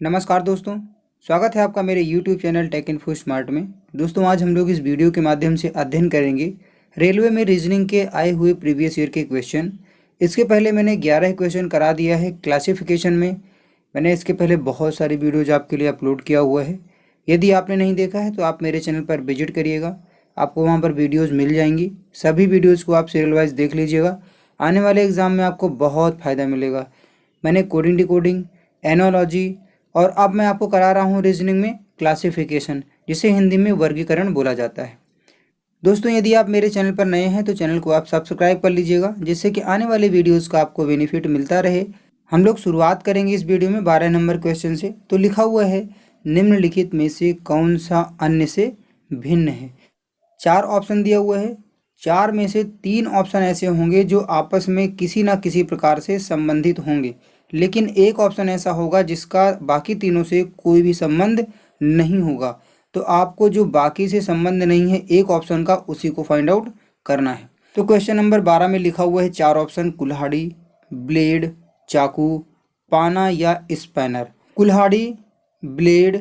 नमस्कार दोस्तों, स्वागत है आपका मेरे YouTube channel take info smart में। दोस्तों, आज हम लोग इस वीडियो के माध्यम से अध्ययन करेंगे रेलवे में रीजनिंग के आए हुए प्रीवियस ईयर के क्वेश्चन। इसके पहले मैंने 11 क्वेश्चन करा दिया है क्लासिफिकेशन में। मैंने इसके पहले बहुत सारी वीडियोज आपके लिए अपलोड किया हुआ है। यदि आपने नहीं देखा है तो आप मेरे चैनल पर विजिट करिएगा, आपको वहाँ पर वीडियोज़ मिल जाएंगी। सभी वीडियोज़ को आप सीरियल वाइज देख लीजिएगा, आने वाले एग्ज़ाम में आपको बहुत फ़ायदा मिलेगा। मैंने कोडिंग डिकोडिंग, एनोलॉजी और अब मैं आपको करा रहा हूँ रीजनिंग में क्लासिफिकेशन, जिसे हिंदी में वर्गीकरण बोला जाता है। दोस्तों, यदि आप मेरे चैनल पर नए हैं तो चैनल को आप सब्सक्राइब कर लीजिएगा, जिससे कि आने वाले वीडियोस का आपको बेनिफिट मिलता रहे। हम लोग शुरुआत करेंगे इस वीडियो में 12 नंबर क्वेश्चन से। तो लिखा हुआ है, निम्नलिखित में से कौन सा अन्य से भिन्न है। 4 ऑप्शन दिया हुआ है। 4 में से 3 ऑप्शन ऐसे होंगे जो आपस में किसी न किसी प्रकार से संबंधित होंगे, लेकिन एक ऑप्शन ऐसा होगा जिसका बाकी तीनों से कोई भी संबंध नहीं होगा। तो आपको जो बाकी से संबंध नहीं है एक ऑप्शन का, उसी को फाइंड आउट करना है। तो क्वेश्चन नंबर 12 में लिखा हुआ है 4 ऑप्शन: कुल्हाड़ी, ब्लेड, चाकू, पाना या स्पैनर। कुल्हाड़ी, ब्लेड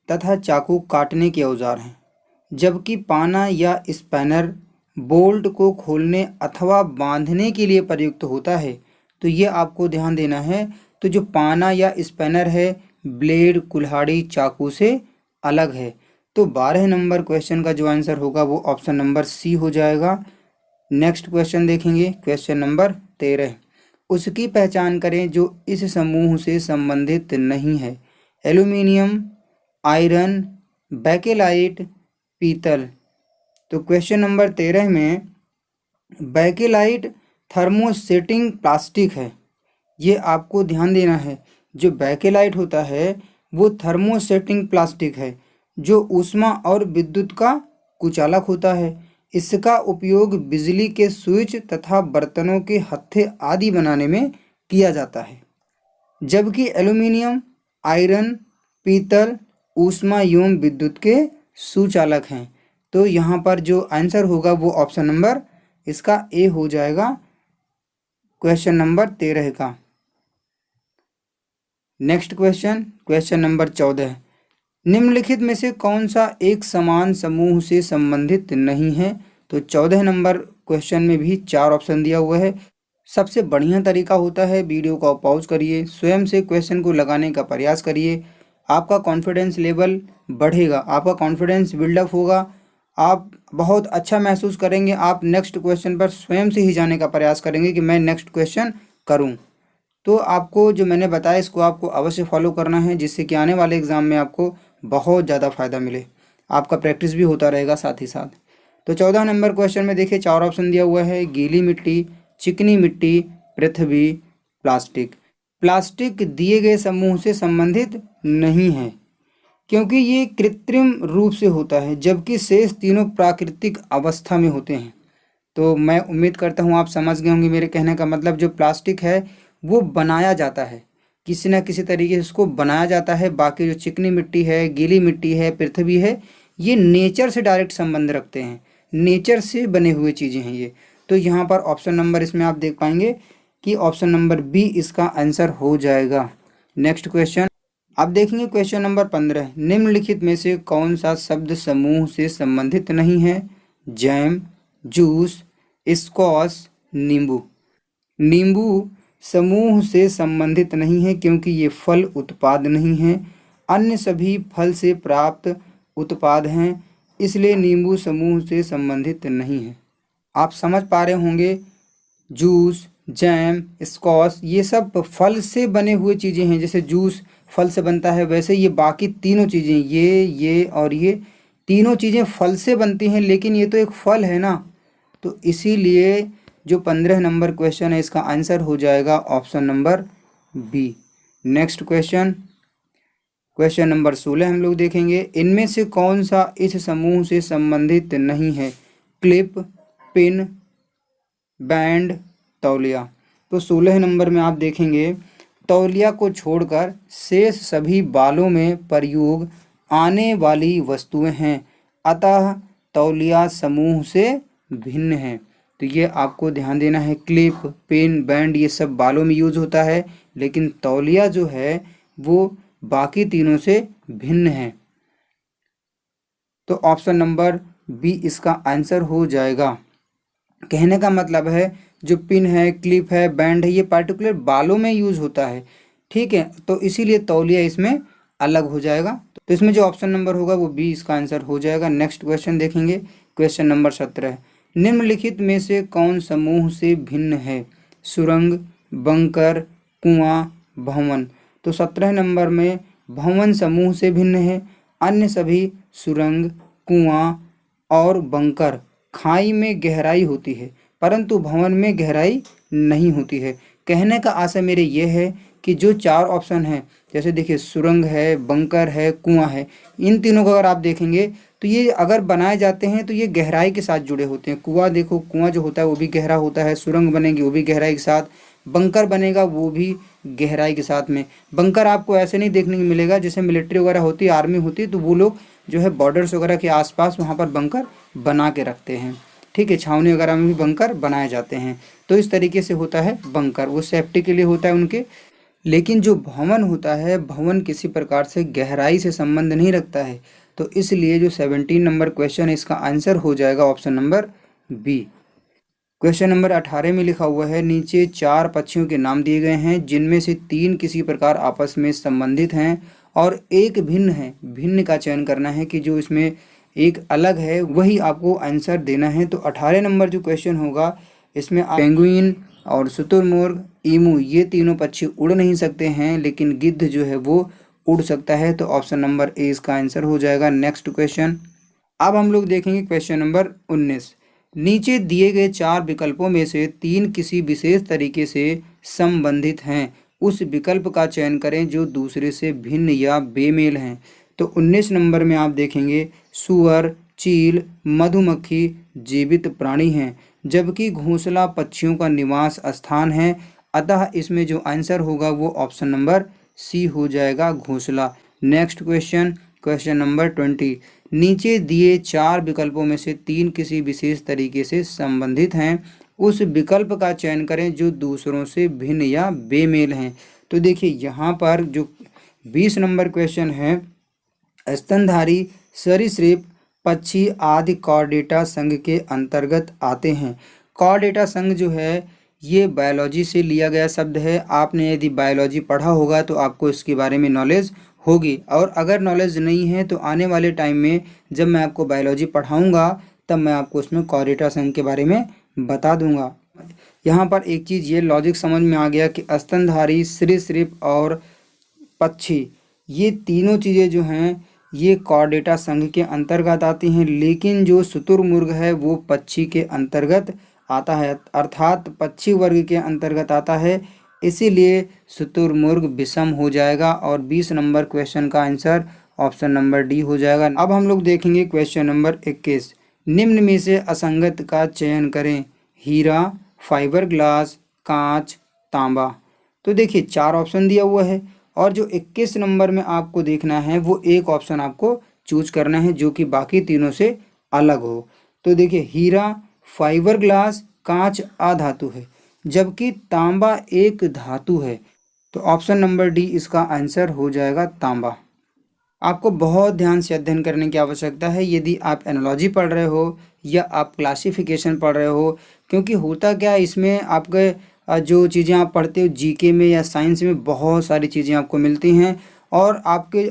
तथा चाकू काटने के औजार हैं, जबकि पाना या स्पैनर बोल्ट को खोलने अथवा बांधने के लिए प्रयुक्त होता है। तो ये आपको ध्यान देना है। तो जो पाना या स्पैनर है, ब्लेड, कुल्हाड़ी, चाकू से अलग है। तो 12 नंबर क्वेश्चन का जो आंसर होगा वो ऑप्शन नंबर सी हो जाएगा। नेक्स्ट क्वेश्चन देखेंगे, क्वेश्चन नंबर 13। उसकी पहचान करें जो इस समूह से संबंधित नहीं है। एल्यूमिनियम, आयरन, बैकेलाइट, पीतल। तो क्वेश्चन नंबर 13 में बैकेलाइट थर्मोसेटिंग प्लास्टिक है, ये आपको ध्यान देना है। जो बैकेलाइट होता है वो थर्मोसेटिंग प्लास्टिक है, जो ऊष्मा और विद्युत का कुचालक होता है। इसका उपयोग बिजली के स्विच तथा बर्तनों के हत्थे आदि बनाने में किया जाता है। जबकि एल्यूमिनियम, आयरन, पीतल ऊष्मा एवं विद्युत के सुचालक हैं। तो यहाँ पर जो आंसर होगा वो ऑप्शन नंबर इसका ए हो जाएगा, क्वेश्चन नंबर 13 का। Next question, question number 14। निम्नलिखित में से कौन सा एक समान समूह से संबंधित नहीं है। तो 14 नंबर क्वेश्चन में भी 4 ऑप्शन दिया हुआ है। सबसे बढ़िया तरीका होता है वीडियो को पॉज करिए, स्वयं से क्वेश्चन को लगाने का प्रयास करिए। आपका कॉन्फिडेंस लेवल बढ़ेगा, आपका कॉन्फिडेंस बिल्डअप होगा, आप बहुत अच्छा महसूस करेंगे। आप नेक्स्ट क्वेश्चन पर स्वयं से ही जाने का प्रयास करेंगे कि मैं नेक्स्ट क्वेश्चन करूं। तो आपको जो मैंने बताया इसको आपको अवश्य फॉलो करना है, जिससे कि आने वाले एग्ज़ाम में आपको बहुत ज़्यादा फ़ायदा मिले। आपका प्रैक्टिस भी होता रहेगा साथ ही साथ। तो 14 नंबर क्वेश्चन में देखिए 4 ऑप्शन दिया हुआ है: गीली मिट्टी, चिकनी मिट्टी, पृथ्वी, प्लास्टिक। प्लास्टिक दिए गए समूह से संबंधित नहीं है, क्योंकि ये कृत्रिम रूप से होता है, जबकि शेष तीनों प्राकृतिक अवस्था में होते हैं। तो मैं उम्मीद करता हूँ आप समझ गए होंगे मेरे कहने का मतलब। जो प्लास्टिक है वो बनाया जाता है, किसी न किसी तरीके से उसको बनाया जाता है। बाकी जो चिकनी मिट्टी है, गीली मिट्टी है, पृथ्वी है, ये नेचर से डायरेक्ट संबंध रखते हैं, नेचर से बने हुए चीज़ें हैं ये। तो यहाँ पर ऑप्शन नंबर इसमें आप देख पाएंगे कि ऑप्शन नंबर बी इसका आंसर हो जाएगा। नेक्स्ट क्वेश्चन आप देखेंगे, क्वेश्चन नंबर 15। निम्नलिखित में से कौन सा शब्द समूह से संबंधित नहीं है। जैम, जूस, स्क्वॉश, नींबू। नींबू समूह से संबंधित नहीं है, क्योंकि ये फल उत्पाद नहीं है। अन्य सभी फल से प्राप्त उत्पाद हैं, इसलिए नींबू समूह से संबंधित नहीं है। आप समझ पा रहे होंगे, जूस, जैम, स्क्वॉश ये सब फल से बने हुए चीज़ें हैं। जैसे जूस फल से बनता है, वैसे ये बाकी तीनों चीज़ें, ये और ये तीनों चीज़ें फल से बनती हैं, लेकिन ये तो एक फल है ना। तो इसीलिए जो 15 नंबर क्वेश्चन है इसका आंसर हो जाएगा option number B. Next question, question number 16 हम लोग देखेंगे। इनमें से कौन सा इस समूह से संबंधित नहीं है। क्लिप, पिन, बैंड, तौलिया। तो 16 नंबर में आप देखेंगे, तौलिया को छोड़कर शेष सभी बालों में प्रयोग आने वाली वस्तुएं हैं, अतः तौलिया समूह से भिन्न है। तो ये आपको ध्यान देना है। क्लिप, पिन, बैंड ये सब बालों में यूज होता है, लेकिन तौलिया जो है वो बाकी तीनों से भिन्न है। तो ऑप्शन नंबर बी इसका आंसर हो जाएगा। कहने का मतलब है जो पिन है, क्लिप है, बैंड है, ये पार्टिकुलर बालों में यूज होता है, ठीक है, तो इसीलिए तौलिया इसमें अलग हो जाएगा। तो इसमें जो ऑप्शन नंबर होगा वो बी इसका आंसर हो जाएगा। नेक्स्ट क्वेश्चन देखेंगे, क्वेश्चन नंबर 17। निम्नलिखित में से कौन समूह से भिन्न है? सुरंग, बंकर, कुआं, भवन। तो 17 नंबर में भवन समूह से भिन्न है। अन्य सभी सुरंग, कुआं और बंकर खाई में गहराई होती है, परंतु भवन में गहराई नहीं होती है। कहने का आशय मेरे ये है कि जो चार ऑप्शन हैं, जैसे देखिए सुरंग है, बंकर है, कुआं है, इन तीनों को अगर आप देखेंगे तो ये अगर बनाए जाते हैं तो ये गहराई के साथ जुड़े होते हैं। कुआं देखो, कुआं जो होता है वो भी गहरा होता है, सुरंग बनेगी वो भी गहराई के साथ, बंकर बनेगा वो भी गहराई के साथ में। बंकर आपको ऐसे नहीं देखने को मिलेगा, जैसे मिलिट्री वगैरह होती है, आर्मी होती है, तो वो लोग जो है बॉर्डर्स वगैरह के आसपास वहाँ पर बंकर बना के रखते हैं, ठीक है, छावनी वगैरह में भी बंकर बनाए जाते हैं। तो इस तरीके से होता है बंकर, वो सेफ्टी के लिए होता है उनके। लेकिन जो भवन होता है, भवन किसी प्रकार से गहराई से संबंध नहीं रखता है, तो इसलिए जो 17 नंबर क्वेश्चन है इसका आंसर हो जाएगा option number B. Question number 18 में लिखा हुआ है, नीचे 4 पक्षियों के नाम दिए गए हैं जिनमें से 3 किसी प्रकार आपस में संबंधित हैं और एक भिन्न है। भिन्न का चयन करना है कि जो इसमें एक अलग है वही आपको आंसर देना है। तो 18 नंबर जो क्वेश्चन होगा इसमें पेंगुइन और शुतुरमुर्ग, ईमू, ये तीनों पक्षी उड़ नहीं सकते हैं, लेकिन गिद्ध जो है वो उड़ सकता है। तो ऑप्शन नंबर ए इसका आंसर हो जाएगा। नेक्स्ट क्वेश्चन, अब हम लोग देखेंगे क्वेश्चन नंबर 19। नीचे दिए गए 4 विकल्पों में से 3 किसी विशेष तरीके से संबंधित हैं, उस विकल्प का चयन करें जो दूसरे से भिन्न या बेमेल हैं। तो 19 नंबर में आप देखेंगे सूअर, चील, मधुमक्खी जीवित प्राणी हैं, जबकि घोंसला पक्षियों का निवास स्थान है। अतः इसमें जो आंसर होगा वो ऑप्शन नंबर सी हो जाएगा, घोंसला। Next question, question number 20। नीचे दिए 4 विकल्पों में से 3 किसी विशेष तरीके से संबंधित हैं, उस विकल्प का चयन करें जो दूसरों से भिन्न या बेमेल हैं। तो देखिए यहाँ पर जो 20 नंबर क्वेश्चन है, स्तनधारी सरीसृप पक्षी आदि कॉर्डेटा संघ के अंतर्गत आते हैं। कॉर्डेटा संघ जो है ये बायोलॉजी से लिया गया शब्द है। आपने यदि बायोलॉजी पढ़ा होगा तो आपको इसके बारे में नॉलेज होगी, और अगर नॉलेज नहीं है तो आने वाले टाइम में जब मैं आपको बायोलॉजी पढ़ाऊंगा तब मैं आपको उसमें कॉर्डेटा संघ के बारे में बता दूंगा। यहाँ पर एक चीज़ ये लॉजिक समझ में आ गया कि स्तनधारी, सरीसृप और पक्षी, ये तीनों चीज़ें जो हैं ये कॉर्डेटा संघ के अंतर्गत आती हैं, लेकिन जो शुतुरमुर्ग है वो पक्षी के अंतर्गत आता है, अर्थात पक्षी वर्ग के अंतर्गत आता है, इसीलिए शुतुरमुर्ग विषम हो जाएगा और 20 नंबर क्वेश्चन का आंसर ऑप्शन नंबर डी हो जाएगा। अब हम लोग देखेंगे क्वेश्चन नंबर 21। निम्न में से असंगत का चयन करें, हीरा, फाइबर ग्लास, कांच, तांबा। तो देखिए 4 ऑप्शन दिया हुआ है और जो 21 नंबर में आपको देखना है वो एक ऑप्शन आपको चूज करना है जो कि बाकी तीनों से अलग हो। तो देखिए हीरा, फाइबर ग्लास, कांच अधातु है, जबकि तांबा एक धातु है। तो ऑप्शन नंबर डी इसका आंसर हो जाएगा, तांबा। आपको बहुत ध्यान से अध्ययन करने की आवश्यकता है यदि आप एनालॉजी पढ़ रहे हो या आप क्लासिफिकेशन पढ़ रहे हो, क्योंकि होता क्या है इसमें आपके जो चीज़ें आप पढ़ते हो जीके में या साइंस में बहुत सारी चीज़ें आपको मिलती हैं, और आपके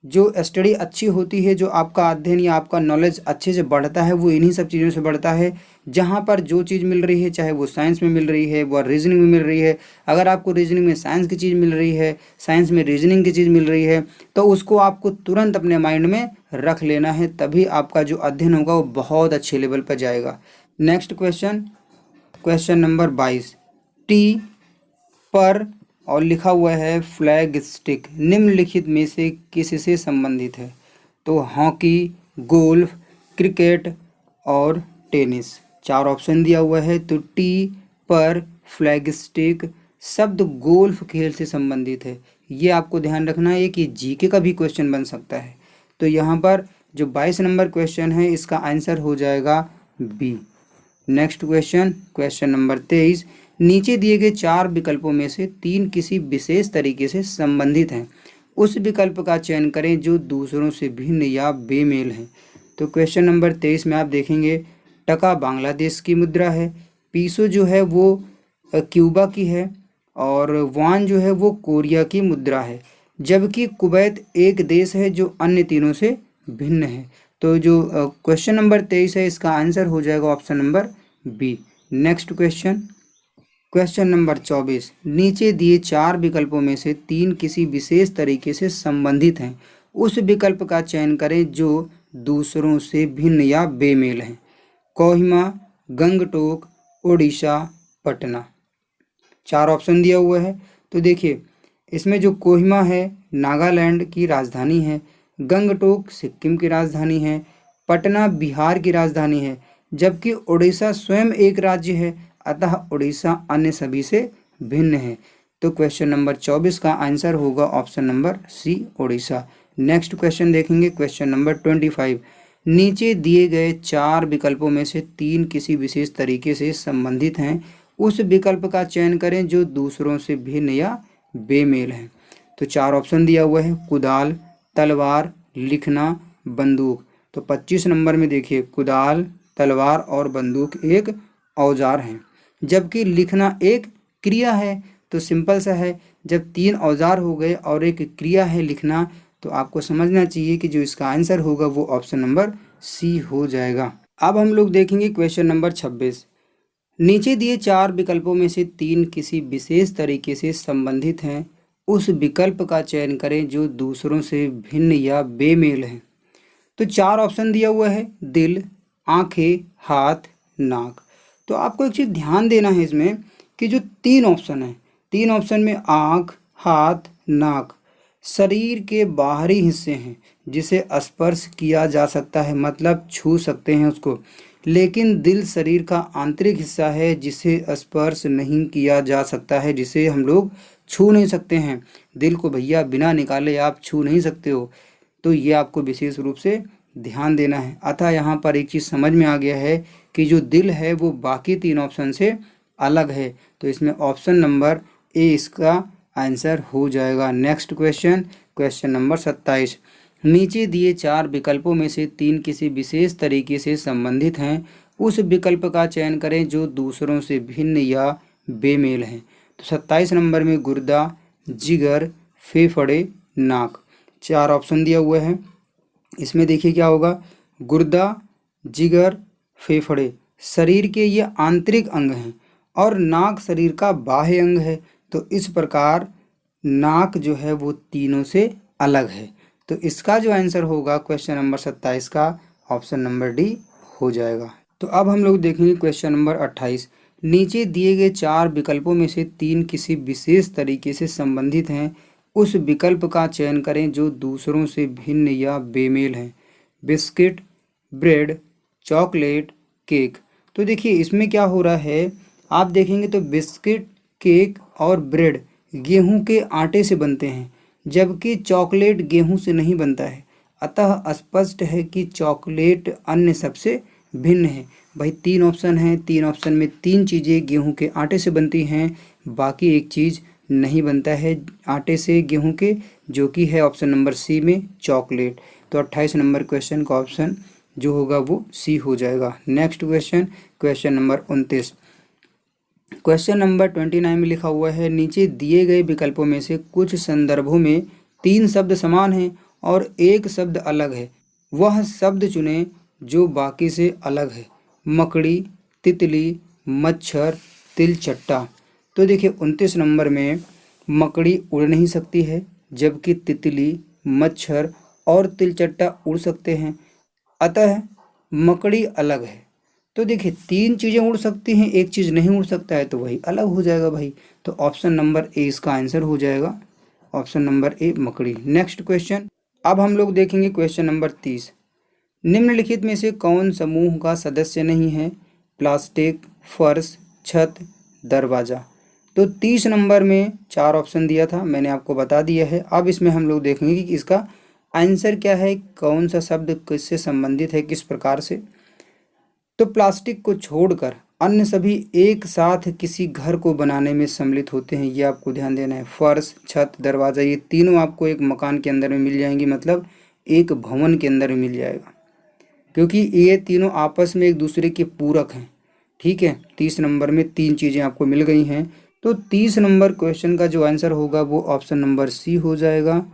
जो स्टडी अच्छी होती है, जो आपका अध्ययन या आपका नॉलेज अच्छे से बढ़ता है वो इन्हीं सब चीज़ों से बढ़ता है। जहाँ पर जो चीज़ मिल रही है, चाहे वो साइंस में मिल रही है, वो रीजनिंग में मिल रही है, अगर आपको रीजनिंग में साइंस की चीज़ मिल रही है, साइंस में रीजनिंग की चीज़ मिल रही है, तो उसको आपको तुरंत अपने माइंड में रख लेना है, तभी आपका जो अध्ययन होगा वो बहुत अच्छे लेवल पर जाएगा। Next question, question number 22। T पर और लिखा हुआ है फ्लैग स्टिक निम्नलिखित में से किससे संबंधित है? तो हॉकी, गोल्फ, क्रिकेट और टेनिस। 4 ऑप्शन दिया हुआ है। तो टी पर फ्लैग स्टिक शब्द गोल्फ खेल से संबंधित है, ये आपको ध्यान रखना है कि जीके का भी क्वेश्चन बन सकता है। तो यहाँ पर जो 22 नंबर क्वेश्चन है इसका आंसर हो जाएगा B. Next question, question number 23। नीचे दिए गए 4 विकल्पों में से 3 किसी विशेष तरीके से संबंधित हैं, उस विकल्प का चयन करें जो दूसरों से भिन्न या बेमेल है। तो क्वेश्चन नंबर 23 में आप देखेंगे टका बांग्लादेश की मुद्रा है, पीसो जो है वो क्यूबा की है और वान जो है वो कोरिया की मुद्रा है, जबकि कुवैत एक देश है जो अन्य तीनों से भिन्न है। तो जो क्वेश्चन नंबर 23 है इसका आंसर हो जाएगा option number B. Next question, question number 24, नीचे दिए 4 विकल्पों में से 3 किसी विशेष तरीके से संबंधित हैं, उस विकल्प का चयन करें जो दूसरों से भिन्न या बेमेल है। कोहिमा, गंगटोक, ओडिशा, पटना। 4 ऑप्शन दिया हुआ है। तो देखिए इसमें जो कोहिमा है नागालैंड की राजधानी है, गंगटोक सिक्किम की राजधानी है, पटना बिहार की राजधानी है, जबकि उड़ीसा स्वयं एक राज्य है, अतः उड़ीसा अन्य सभी से भिन्न है। तो क्वेश्चन नंबर 24 का आंसर होगा option number C, Orissa. Next question देखेंगे, क्वेश्चन नंबर 25, नीचे दिए गए 4 विकल्पों में से 3 किसी विशेष तरीके से संबंधित हैं, उस विकल्प का चयन करें जो दूसरों से भिन्न या बेमेल है। तो 4 ऑप्शन दिया हुआ है, कुदाल, तलवार, लिखना, बंदूक। तो 25 नंबर में देखिए कुदाल, तलवार और बंदूक एक औजार हैं, जबकि लिखना एक क्रिया है। तो सिंपल सा है, जब 3 औजार हो गए और एक क्रिया है लिखना, तो आपको समझना चाहिए कि जो इसका आंसर होगा वो ऑप्शन नंबर सी हो जाएगा। अब हम लोग देखेंगे क्वेश्चन नंबर 26, नीचे दिए 4 विकल्पों में से 3 किसी विशेष तरीके से संबंधित हैं, उस विकल्प का चयन करें जो दूसरों से भिन्न या बेमेल है। तो 4 ऑप्शन दिया हुआ है, दिल, आंखें, हाथ, नाक। तो आपको एक चीज़ ध्यान देना है इसमें कि जो 3 ऑप्शन है, 3 ऑप्शन में आँख, हाथ, नाक शरीर के बाहरी हिस्से हैं जिसे स्पर्श किया जा सकता है, मतलब छू सकते हैं उसको, लेकिन दिल शरीर का आंतरिक हिस्सा है जिसे स्पर्श नहीं किया जा सकता है, जिसे हम लोग छू नहीं सकते हैं। दिल को भैया बिना निकाले आप छू नहीं सकते हो। तो ये आपको विशेष रूप से ध्यान देना है। अतः यहाँ पर एक चीज़ समझ में आ गया है कि जो दिल है वो बाकी 3 ऑप्शन से अलग है। तो इसमें ऑप्शन नंबर ए इसका आंसर हो जाएगा। नेक्स्ट क्वेश्चन, क्वेश्चन नंबर 27, नीचे दिए 4 विकल्पों में से 3 किसी विशेष तरीके से संबंधित हैं, उस विकल्प का चयन करें जो दूसरों से भिन्न या बेमेल है। तो 27 नंबर में गुर्दा, जिगर, फेफड़े, नाक। 4 ऑप्शन दिया हुआ है। इसमें देखिए क्या होगा, गुर्दा, जिगर, फेफड़े शरीर के ये आंतरिक अंग हैं और नाक शरीर का बाह्य अंग है। तो इस प्रकार नाक जो है वो तीनों से अलग है। तो इसका जो आंसर होगा क्वेश्चन नंबर 27 का ऑप्शन नंबर डी हो जाएगा। तो अब हम लोग देखेंगे क्वेश्चन नंबर 28, नीचे दिए गए 4 विकल्पों में से 3 किसी विशेष तरीके से संबंधित हैं, उस विकल्प का चयन करें जो दूसरों से भिन्न या बेमेल है। Biscuit, bread, chocolate, cake. तो देखिए इसमें क्या हो रहा है, आप देखेंगे तो बिस्किट, केक और ब्रेड गेहूं के आटे से बनते हैं, जबकि चॉकलेट गेहूं से नहीं बनता है। अतः स्पष्ट है कि चॉकलेट अन्य सबसे भिन्न है। भाई 3 ऑप्शन हैं, 3 ऑप्शन में 3 चीज़ें गेहूं के आटे से बनती हैं, बाकी एक चीज़ नहीं बनता है आटे से गेहूं के, जो कि है ऑप्शन नंबर सी में चॉकलेट। तो 28 नंबर क्वेश्चन का ऑप्शन जो होगा वो सी हो जाएगा। Next question, question number 29, question number 29 में लिखा हुआ है, नीचे दिए गए विकल्पों में से कुछ संदर्भों में 3 शब्द समान हैं और एक शब्द अलग है, वह शब्द चुनें जो बाकी से अलग है। मकड़ी, तितली, मच्छर, तिलचट्टा। तो देखिए 29 नंबर में मकड़ी उड़ नहीं सकती है, जबकि तितली, मच्छर और तिलचट्टा उड़ सकते हैं, अतः मकड़ी अलग है। तो देखिए 3 चीज़ें उड़ सकती हैं, एक चीज़ नहीं उड़ सकता है, तो वही अलग हो जाएगा भाई। तो ऑप्शन नंबर ए इसका आंसर हो जाएगा, ऑप्शन नंबर ए मकड़ी। नेक्स्ट क्वेश्चन, अब हम लोग देखेंगे क्वेश्चन नंबर 30, निम्नलिखित में से कौन समूह का सदस्य नहीं है? प्लास्टिक, फर्श, छत, दरवाज़ा। तो 30 नंबर में 4 ऑप्शन दिया था, मैंने आपको बता दिया है। अब इसमें हम लोग देखेंगे कि इसका आंसर क्या है, कौन सा शब्द किससे संबंधित है, किस प्रकार से। तो प्लास्टिक को छोड़कर अन्य सभी एक साथ किसी घर को बनाने में सम्मिलित होते हैं, ये आपको ध्यान देना है। फर्श, छत, दरवाज़ा, ये तीनों आपको एक मकान के अंदर में मिल जाएंगी, मतलब एक भवन के अंदर में मिल जाएगा, क्योंकि ये तीनों आपस में एक दूसरे के पूरक हैं। ठीक है, 30 नंबर में 3 चीज़ें आपको मिल गई हैं। तो 30 नंबर क्वेश्चन का जो आंसर होगा वो ऑप्शन नंबर सी हो जाएगा।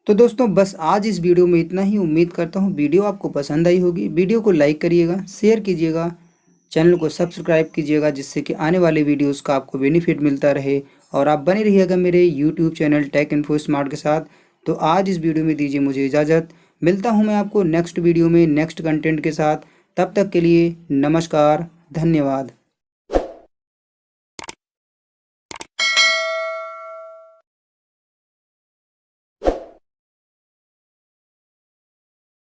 तो दोस्तों बस आज इस वीडियो में इतना ही। उम्मीद करता हूँ वीडियो आपको पसंद आई होगी। वीडियो को लाइक करिएगा, शेयर कीजिएगा, चैनल को सब्सक्राइब कीजिएगा, जिससे कि आने वाले वीडियोस का आपको बेनिफिट मिलता रहे और आप बने रहिएगा मेरे YouTube channel take info smart के साथ। तो आज इस वीडियो में दीजिए मुझे इजाज़त। मिलता हूँ मैं आपको नेक्स्ट वीडियो में नेक्स्ट कंटेंट के साथ। तब तक के लिए नमस्कार, धन्यवाद।